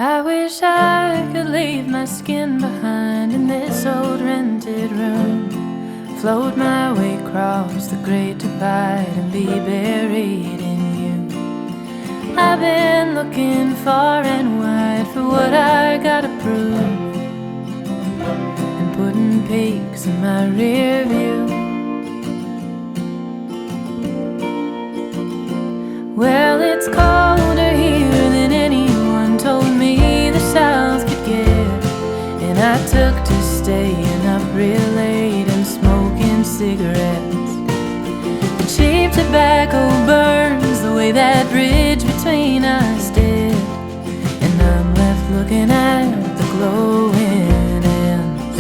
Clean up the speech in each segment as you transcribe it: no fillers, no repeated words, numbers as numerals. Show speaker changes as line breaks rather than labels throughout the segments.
I wish I could leave my skin behind in this old rented room, float my way across the great divide and be buried in you. I've been looking far and wide for what I gotta prove, and putting peaks in my rear view. Well, it's colder here than anyone told me the South could get, and I took to staying up real late and smoking cigarettes. The cheap tobacco burns the way that bridge between us did, and I'm left looking at the glowing ends.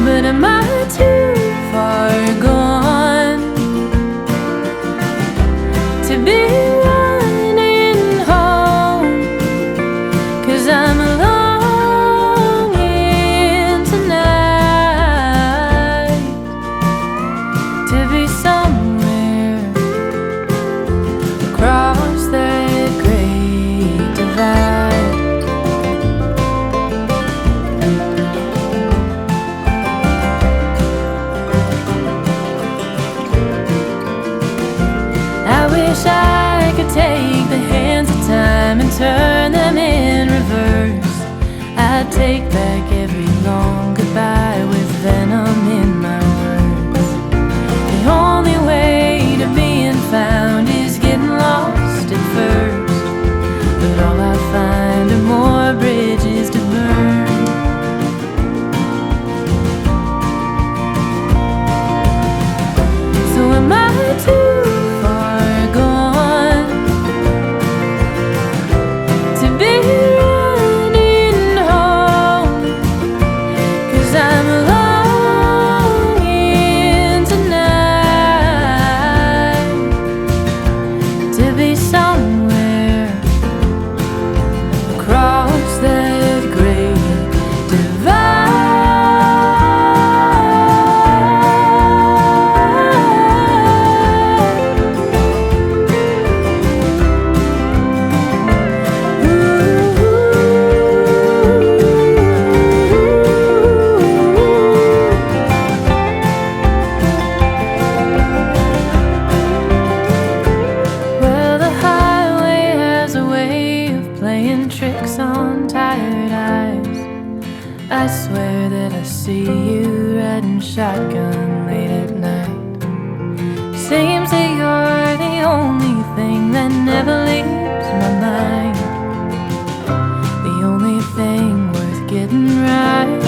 But am I too far gone to be running home? 'Cause I'm longing tonight to be somewhere across that great divide. I wish I could take the hands of time and turn them in reverse. I'd take back every long goodbye with venom in my words. The only way to being found is getting lost at first, but all I find are more bridges to burn. So am I too far gone to be running home? 'Cause I'm longing tonight to be somewhere across that great divide. Well, the highway has a way of playing tricks on tired eyes. I swear that I see you riding shotgun late at night. Seems that you're the only thing that never leaves my mind, the only thing worth getting right.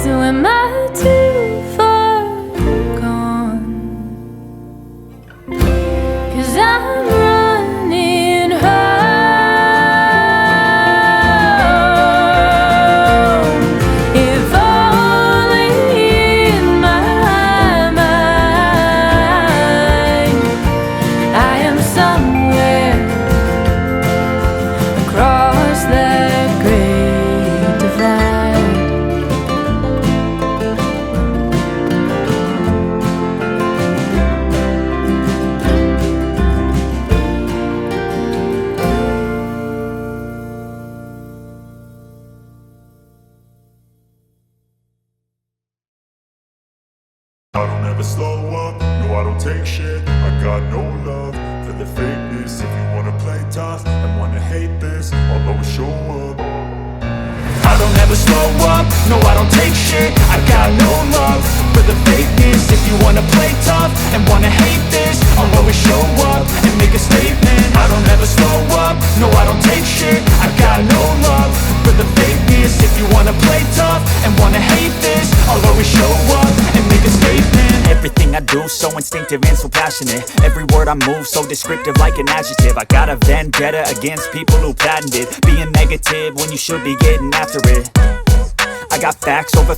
So am I too far gone? 'Cause I'm running home. If only in my mind I am somewhere across that great divide.
I don't ever slow up, no I don't take shit. I got no love for the fakeness. If you wanna play tough and wanna hate this, I'll always show up. I don't ever slow up, no I don't take shit. I got no love for the fakeness. If you wanna play tough and wanna hate this, I'll always show up and make a statement. I don't ever slow up, no I don't take shit. I got no love for the fakeness. If you wanna play tough and wanna hate this, I'll always show up and make a statement.
Everything I do so instinctive and so passionate. Every word I move so descriptive like an adjective. I got a vendetta against people who patented being negative when you should be getting after it. I got facts over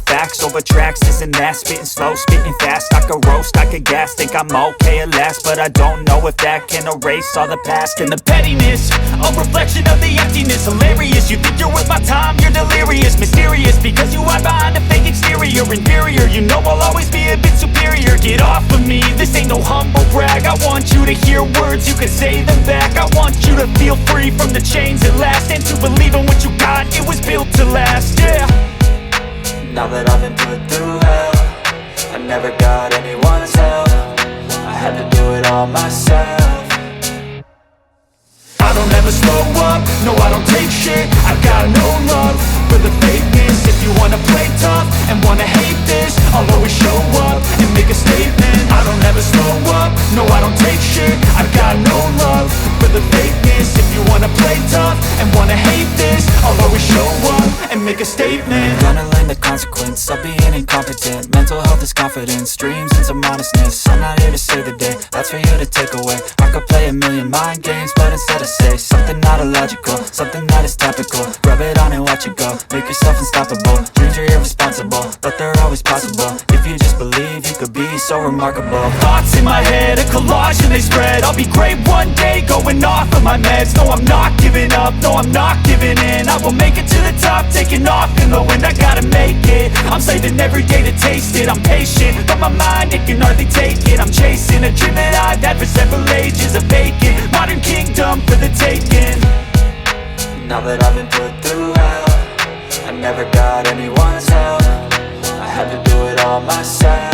tracks, this and that. Spitting slow, spitting fast, I could roast, I could gas. Think I'm okay at last, but I don't know if that can erase all the past. And the pettiness, a reflection of the emptiness. Hilarious, you think you're worth my time, you're delirious. Mysterious, because you hide behind a fake exterior. Inferior, you know I'll always be a bit superior. Get off of me, this ain't no humble brag. I want you to hear words, you can say them back. I want you to feel free from the chains at last, and to believe in what you got, it was built to last, yeah.
Now that I've been put through hell, I never got anyone's help, I had to do it all myself.
I don't ever slow up, no I don't take shit. I got no love for the fakeness. If you wanna play tough and wanna hate this, I'll always show up and make a statement. I don't ever slow up, no I don't take shit. I got no love for the fakeness. If you wanna play tough and wanna hate this, I'll always show up and make a statement.
Gonna learn the consequence of being incompetent. Mental health is confidence, dreams and some honestness. I'm not here to save the day, that's for you to take away. I could play a million mind games, but instead I say something not illogical, something that is topical. Rub it on and watch it go, make yourself unstoppable. Dreams are irresponsible, but they're always possible. If you just believe, you could be so remarkable.
Thoughts in my head, a collage and they spread. I'll be great one day, going off of my meds. No, I'm not giving up, no, I'm not giving in. I will make it to the top, taking off in the wind. I gotta make it, I'm saving every day to taste it. I'm patient, but my mind, it can hardly take it. I'm chasing a dream that I've had for several ages. A vacant, modern kingdom for the taking.
Now that I've been put through hell, I never got anyone's help, I had to do it all myself.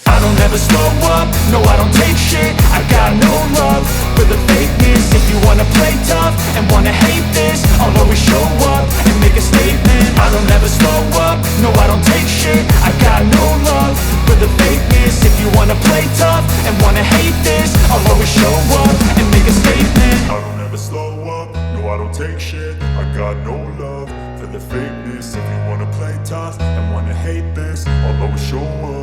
I don't ever slow up, no I don't take shit. I got no love for the fakeness. If you wanna play tough and wanna hate this, I'll always show up and make a statement. I don't ever slow up, no I don't take shit. I got no love for the fakeness. If you wanna play tough and wanna hate this, I'll always show up and make a statement.
I don't ever slow up, no I don't take shit. I got no love for the fakeness. If you wanna play tough and wanna hate this, I'll always show up